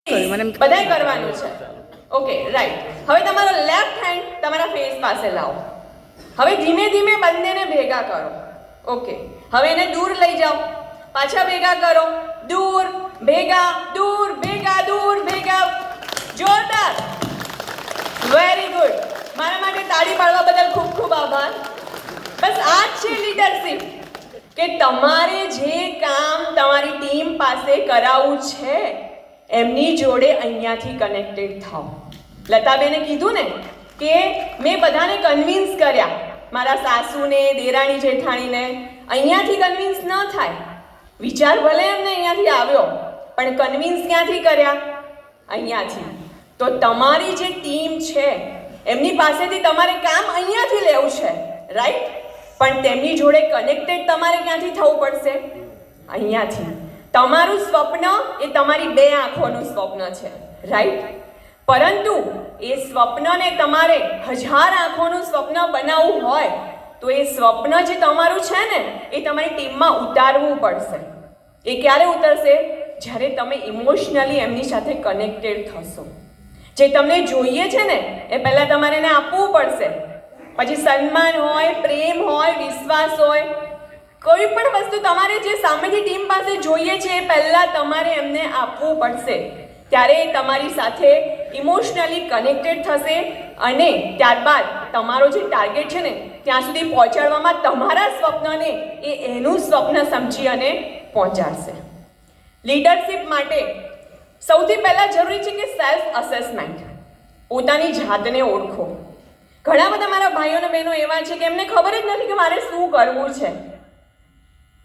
બધાય કરવાનું છે. Okay right. હવે તમારો લેફ્ટ હેન્ડ તમારા ફેસ પાસે લાવો. હવે ધીમે ધીમે બંનેને ભેગા કરો. ઓકે, હવે એને દૂર લઈ જાઓ. પાછા ભેગા કરો. દૂર ભેગા, દૂર ભેગા, દૂર ભેગા. જોરદાર, વેરી ગુડ. મારા માટે તાળી પાડવા બદલ ખૂબ ખૂબ આભાર. બસ આ જ છે લીડરશિપ, કે તમારે જે કામ તમારી ટીમ પાસે કરાવવું છે એમની જોડે અહીંયાથી કનેક્ટેડ થાઓ. લતાબેને કીધું ને કે મેં બધાને કન્વિન્સ કર્યા, મારા સાસુને, દેરાણી જેઠાણીને. અહીંયાથી કન્વિન્સ ન થાય. વિચાર ભલે એમને અહીંયાથી આવ્યો, પણ કન્વિન્સ ક્યાંથી કર્યા? અહીંયાથી. તો તમારી જે ટીમ છે એમની પાસેથી તમારે કામ અહીંયાથી લેવું છે, રાઈટ? પણ તેમની જોડે કનેક્ટેડ તમારે ક્યાંથી થવું પડશે? અહીંયાથી. તમારું સ્વપ્ન એ તમારી બે આંખોનું સ્વપ્ન છે, રાઈટ? પરંતુ એ સ્વપ્નને તમારે 1000 આંખોનું સ્વપ્ન બનાવવું હોય તો એ સ્વપ્ન જે તમારું છે ને એ તમારી ટીમમાં ઉતારવું પડશે. એ ક્યારે ઉતરશે? જ્યારે તમે ઇમોશનલી એમની સાથે કનેક્ટેડ થશો. જે તમને જોઈએ છે ને એ પહેલાં તમારે એને આપવું પડશે. પછી સન્માન હોય, પ્રેમ હોય, વિશ્વાસ હોય, કોઈ પણ વસ્તુ તમારે જે સામેની ટીમ પાસે જોઈએ છે એ પહેલાં તમારે એમને આપવું પડશે. ત્યારે એ તમારી સાથે ઇમોશનલી કનેક્ટેડ થશે અને ત્યારબાદ તમારો જે ટાર્ગેટ છે ને ત્યાં સુધી પહોંચાડવામાં તમારા સ્વપ્નને એ એનું સ્વપ્ન સમજી અને પહોંચાડશે. લીડરશિપ માટે સૌથી પહેલાં જરૂરી છે કે સેલ્ફ અસેસમેન્ટ. પોતાની જાતને ઓળખો. ઘણા બધા મારા ભાઈઓ અને બહેનો એવા છે કે એમને ખબર જ નથી કે મારે શું કરવું છે.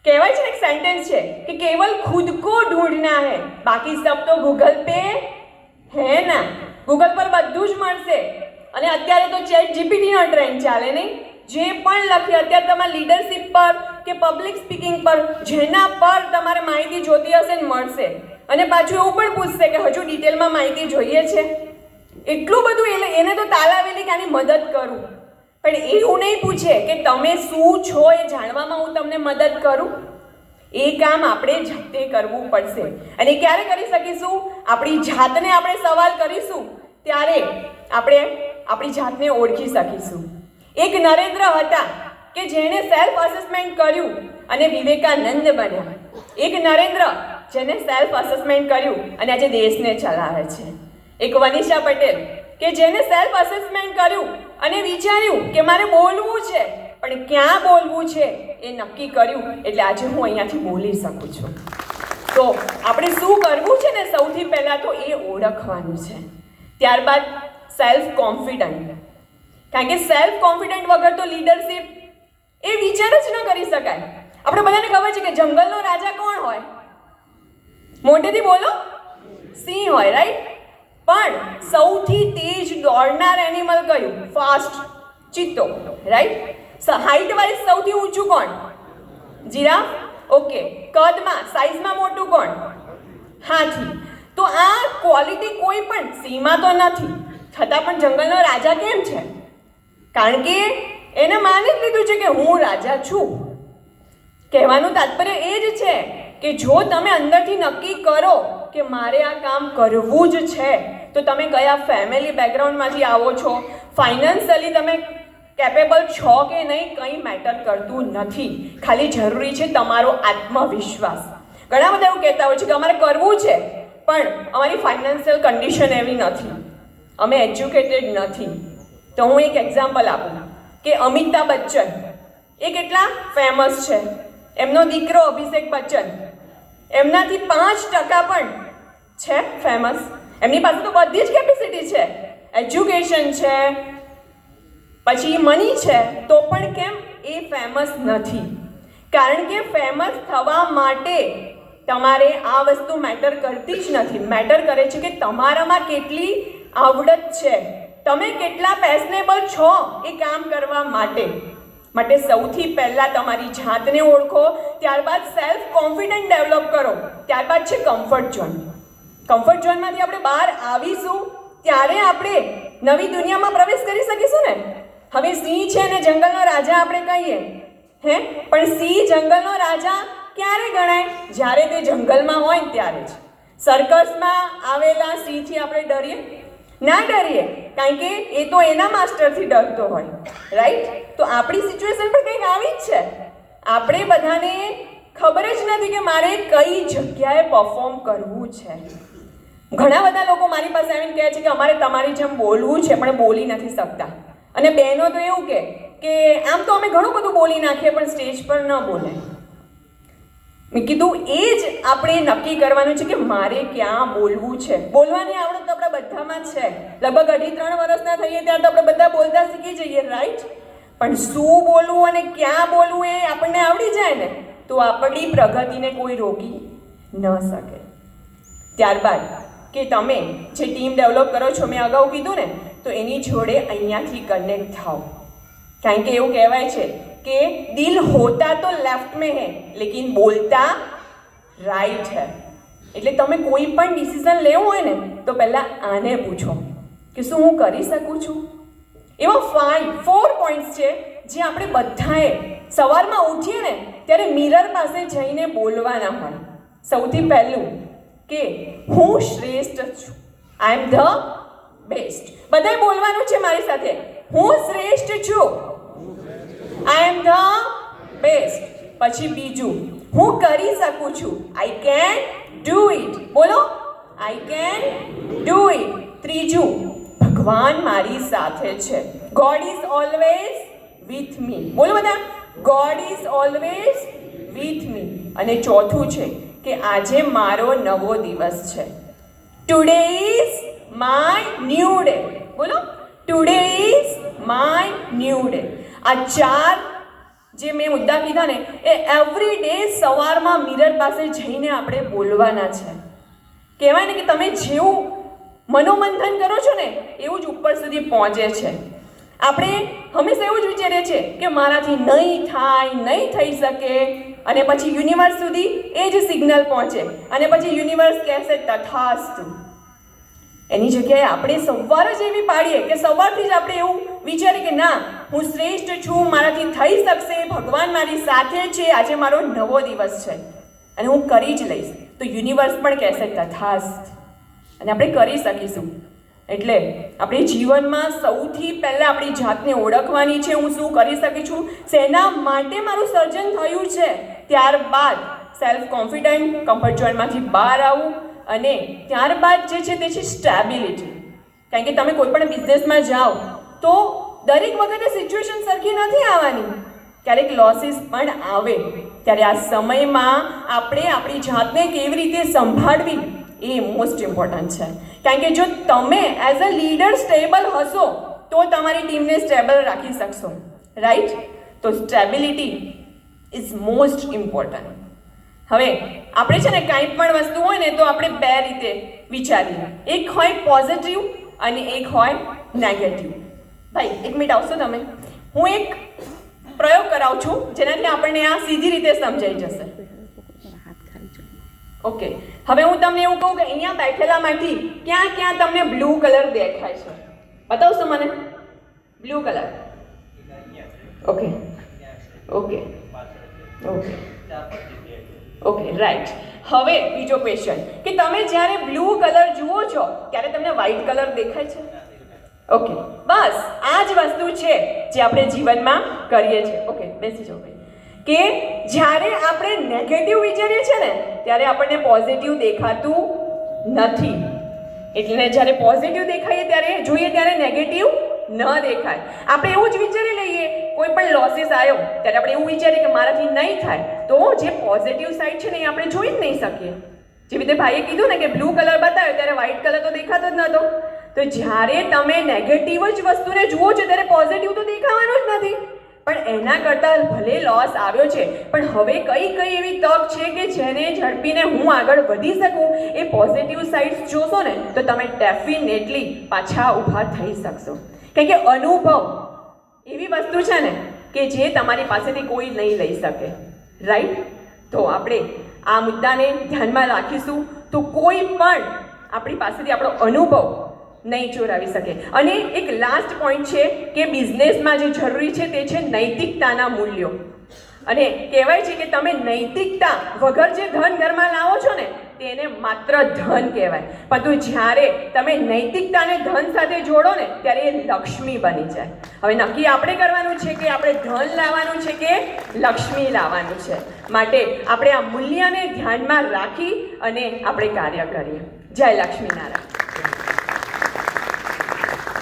કહેવાય છે ને, એક સેન્ટેન્સ છે કે કેવલ ખુદ કો ઢૂંઢના હૈ, બાકી સબ તો ગૂગલ પે હે ના. ગૂગલ પર બધું જ મળશે. અને અત્યારે તો ચેટ જીપીટીનો ટ્રેન્ડ ચાલે નહીં. જે પણ લખી અત્યારે તમારે લીડરશિપ પર કે પબ્લિક સ્પીકિંગ પર જેના પર તમારે માહિતી જોતી હશે ને મળશે. અને પાછું એવું પણ પૂછશે કે હજુ ડિટેલમાં માહિતી જોઈએ છે. એટલું બધું એને તો તાલાવેલી કે આની મદદ કરું. પણ એવું નહીં પૂછે કે તમે શું છો એ જાણવામાં હું તમને મદદ કરું. એ કામ આપણે જાતે કરવું પડશે. અને ક્યારે કરી શકીશું? આપણી જાતને આપણે સવાલ કરીશું ત્યારે આપણે આપણી જાતને ઓળખી શકીશું. એક નરેન્દ્ર હતા કે જેણે સેલ્ફ અસેસમેન્ટ કર્યું અને વિવેકાનંદ બન્યા. એક નરેન્દ્ર જેને સેલ્ફ અસેસમેન્ટ કર્યું અને આજે દેશને ચલાવે છે. એક વનિષા પટેલ કે જેને સેલ્ફ અસેસમેન્ટ કર્યું અને વિચાર્યું કે મારે બોલવું છે, પણ ક્યાં બોલવું છે એ નક્કી કર્યું, એટલે આજે હું અહીંયાથી બોલી શકું છું. તો આપણે શું કરવું છે ને સૌથી પહેલાં તો એ ઓળખવાનું છે. ત્યારબાદ સેલ્ફ કોન્ફિડન્ટ. કારણ કે સેલ્ફ કોન્ફિડન્ટ વગર તો લીડરશિપ એ વિચાર જ ન કરી શકાય. આપણે બધાને ખબર છે કે જંગલનો રાજા કોણ હોય? મોટેથી બોલો, સિંહ હોય, રાઈટ? પણ સૌથી તેજ દોડનાર એનિમલ કયું? ફાસ્ટ, ચિત્તો, રાઈટ? હાઈટ વાઇઝ સૌથી ઊંચું કોણ? જીરાફ. ઓકે. કદમાં, સાઇઝમાં મોટું કોણ? હાથી. તો આ ક્વોલિટી કોઈ પણ સિંહમાં તો નથી, છતાં પણ જંગલનો રાજા કેમ છે? કારણ કે એને માની જ લીધું છે કે હું રાજા છું. કહેવાનું તાત્પર્ય એ જ છે કે જો તમે અંદરથી નક્કી કરો કે મારે આ કામ કરવું જ છે, તો તમે કયા ફેમિલી બેકગ્રાઉન્ડમાંથી આવો છો, ફાઇનાન્શિયલી તમે કેપેબલ છો કે નહીં, કંઈ મેટર કરતું નથી. ખાલી જરૂરી છે તમારો આત્મવિશ્વાસ. ઘણા બધા એવું કહેતા હોય છે કે અમારે કરવું છે પણ અમારી ફાઇનાન્શિયલ કન્ડિશન એવી નથી, અમે એજ્યુકેટેડ નથી. તો હું એક એક્ઝામ્પલ આપું કે અમિતાભ બચ્ચન એ કેટલા ફેમસ છે. એમનો દીકરો અભિષેક બચ્ચન એમનાથી 5% પણ છે ફેમસ. એમની પાસે તો બધી જ કેપેસિટી છે, એજ્યુકેશન છે, પછી મની છે, તો પણ કેમ એ ફેમસ નથી? કારણ કે ફેમસ થવા માટે તમારે આ વસ્તુ મેટર કરતી જ નથી. મેટર કરે છે કે તમારામાં કેટલી આવડત છે, તમે કેટલા પેશનેબલ છો એ કામ કરવા માટે. સૌથી પહેલાં તમારી જાતને ઓળખો, ત્યારબાદ સેલ્ફ કોન્ફિડન્ટ ડેવલપ કરો, ત્યારબાદ છે કમ્ફર્ટ ઝોન. કમ્ફર્ટ ઝોનમાંથી આપણે બહાર આવીશું ત્યારે આપણે નવી દુનિયામાં પ્રવેશ કરી શકીશું ને. હવે સિંહ છે ને જંગલનો રાજા આપણે કહીએ, પણ સિંહ જંગલનો રાજા ક્યારે ગણાય? જ્યારે તે જંગલમાં હોય ને ત્યારે જ. સર્કસમાં આવેલા સિંહથી આપણે ડરીએ? ના ડરીએ, કારણ કે એ તો એના માસ્ટરથી ડરતો હોય, રાઈટ? તો આપણી સિચ્યુએશન પણ કંઈક આવી જ છે. આપણે બધાને ખબર જ નથી કે મારે કઈ જગ્યાએ પરફોર્મ કરવું છે. ઘણા બધા લોકો મારી પાસે આવીને કહે છે કે અમારે તમારી જેમ બોલવું છે પણ બોલી નથી શકતા. અને બહેનો તો એવું કે આમ તો અમે ઘણું બધું બોલી નાખીએ પણ સ્ટેજ પર ન બોલે. મેં કીધું એ જ આપણે નક્કી કરવાનું છે કે મારે ક્યાં બોલવું છે. બોલવાની આવડત તો આપણા બધામાં જ છે. લગભગ 2.5-3 વર્ષના થઈએ ત્યારે તો આપણે બધા બોલતા શીખી જઈએ, રાઈટ? પણ શું બોલવું અને ક્યાં બોલવું એ આપણને આવડી જાય ને તો આપણી પ્રગતિને કોઈ રોકી ન શકે. ત્યારબાદ કે તમે જે ટીમ ડેવલપ કરો છો, મેં અગાઉ કીધું ને, તો એની જોડે અહીંયાથી કનેક્ટ થાઓ. કારણ કે એવું કહેવાય છે કે દિલ હોતા તો લેફ્ટ में है लेकिन बोलता राइट है. એટલે તમે કોઈ પણ ડિસિઝન લેવું હોય ને તો પહેલાં આને પૂછો કે શું હું કરી શકું છું. એવા 4 પોઈન્ટ્સ છે જે આપણે બધાએ સવારમાં ઉઠીએ ને ત્યારે મિરર પાસે જઈને બોલવાના હોય. સૌથી પહેલું કે હું શ્રેષ્ઠ છું, આઈ એમ ધ બેસ્ટ. બધાએ બોલવાનું છે મારી સાથે, હું શ્રેષ્ઠ છું, આઈ એમ ધ બેસ્ટ. પછી બીજું, હું કરી શકું છું, આઈ કેન ડુ ઇટ. બોલો, આઈ કેન ડુ ઇટ. ત્રીજું, ભગવાન મારી સાથે છે, God is always with me. બોલો બધા, God is always with me. અને ચોથું છે કે આજે મારો નવો દિવસ છે, today is my new day. બોલો, today is my new day. આ 4 જે મેં મુદ્દા કીધા ને એ એવરી ડે સવારમાં મિરર પાસે જઈને આપણે બોલવાના છે. કહેવાય ને કે તમે જેવું મનોમંથન કરો છો ને એવું જ ઉપર સુધી પહોંચે છે. આપણે હંમેશા એવું જ વિચારીએ છીએ કે મારાથી નહીં થાય, નહીં થઈ શકે, અને પછી યુનિવર્સ સુધી એ જ સિગ્નલ પહોંચે અને પછી યુનિવર્સ કહેશે તથાસ્તુ. એની જગ્યાએ આપણે સવાર જ એવી પાડીએ કે સવારથી જ આપણે એવું વિચારીએ કે ના, હું શ્રેષ્ઠ છું, મારાથી થઈ શકશે, ભગવાન મારી સાથે છે, આજે મારો નવો દિવસ છે અને હું કરી જ લઈશ. તો યુનિવર્સ પણ કહેશે તથાસ્તુ અને આપણે કરી શકીશું. એટલે આપણે જીવનમાં સૌથી પહેલાં આપણી જાતને ઓળખવાની છે, હું શું કરી શકી છું, શેના માટે મારું સર્જન થયું છે. ત્યારબાદ સેલ્ફ કોન્ફિડન્ટ, કમ્ફર્ટ ઝોનમાંથી બહાર આવવું અને ત્યારબાદ જે છે તે છે સ્ટેબિલિટી. કારણ કે તમે કોઈ પણ બિઝનેસમાં જાઓ તો દરેક વખતે સિચ્યુએશન સરખી નથી આવવાની, ક્યારેક લોસીસ પણ આવે. ત્યારે આ સમયમાં આપણે આપણી જાતને કેવી રીતે સંભાળવી એ મોસ્ટ ઇમ્પોર્ટન્ટ છે. કારણ કે જો તમે એઝ અ લીડર સ્ટેબલ હશો તો તમારી ટીમને સ્ટેબલ રાખી શકશો, રાઈટ? તો સ્ટેબિલિટી ઇઝ મોસ્ટ ઇમ્પોર્ટન્ટ. હવે આપણે છે ને કાંઈ પણ વસ્તુ હોય ને તો આપણે 2 રીતે વિચારીએ. એક હોય પોઝિટિવ અને એક હોય નેગેટિવ. ભાઈ 1 મિનિટ આવશો તમે? હું એક પ્રયોગ કરાવું છું જેનાથી આપણને આ સીધી રીતે સમજાઈ જશે. ઓકે, હવે હું તમને એવું કહું કે અહીંયા બેઠેલામાંથી ક્યાં ક્યાં તમને બ્લુ કલર દેખાય છે? બતાવશો મને? Blue colour. Okay okay okay okay, right. હવે બીજો ક્વેશ્ચન કે તમે જ્યારે બ્લુ કલર જુઓ છો ત્યારે તમને વ્હાઇટ કલર દેખાય છે? ઓકે, બસ આ જ વસ્તુ છે જે આપણે જીવનમાં કરીએ છીએ. ઓકે, બેસી જાઓ ભાઈ. કે જ્યારે આપણે નેગેટિવ વિચારીએ છીએ ને ત્યારે આપણને પોઝિટિવ દેખાતું નથી. એટલે જ્યારે પોઝિટિવ દેખાઈએ ત્યારે જોઈએ ત્યારે નેગેટિવ ન દેખાય. આપણે એવું જ વિચારી લઈએ, કોઈ પણ લોસીસ આવ્યો ત્યારે આપણે એવું વિચારીએ કે મારાથી નહીં થાય, તો જે પોઝિટિવ સાઈડ છે ને એ આપણે જોઈ જ નહીં શકીએ. જેવી રીતે ભાઈએ કીધું ને કે બ્લુ કલર બતાવ્યો ત્યારે વ્હાઇટ કલર તો દેખાતો જ નહોતો. તો જ્યારે તમે નેગેટિવ જ વસ્તુને જુઓ છો ત્યારે પોઝિટિવ તો દેખાવાનું જ નથી. પણ એના કરતાં ભલે લોસ આવ્યો છે પણ હવે કઈ એવી તક છે કે જેને ઝડપીને હું આગળ વધી શકું, એ પોઝિટિવ સાઇડ્સ જોશો ને તો તમે ડેફિનેટલી પાછા ઊભા થઈ શકશો. કારણ કે અનુભવ એવી વસ્તુ છે ને કે જે તમારી પાસેથી કોઈ નહીં લઈ શકે, રાઈટ? તો આપણે આ મુદ્દાને ધ્યાનમાં રાખીશું તો કોઈ પણ આપણી પાસેથી આપણો અનુભવ નહીં ચોરાવી શકે. અને એક લાસ્ટ પોઈન્ટ છે કે બિઝનેસમાં જે જરૂરી છે તે છે નૈતિકતાના મૂલ્યો. અને કહેવાય છે કે તમે નૈતિકતા વગર જે ધન ઘરમાં લાવો છો ને તેને માત્ર ધન કહેવાય. પણ જ્યારે તમે નૈતિકતાને ધન સાથે જોડો ને ત્યારે એ લક્ષ્મી બની જાય. હવે નક્કી આપણે કરવાનું છે કે આપણે ધન લાવવાનું છે કે લક્ષ્મી લાવવાનું છે. માટે આપણે આ મૂલ્યને ધ્યાનમાં રાખી અને આપણે કાર્ય કરીએ. જય લક્ષ્મીનારાયણ.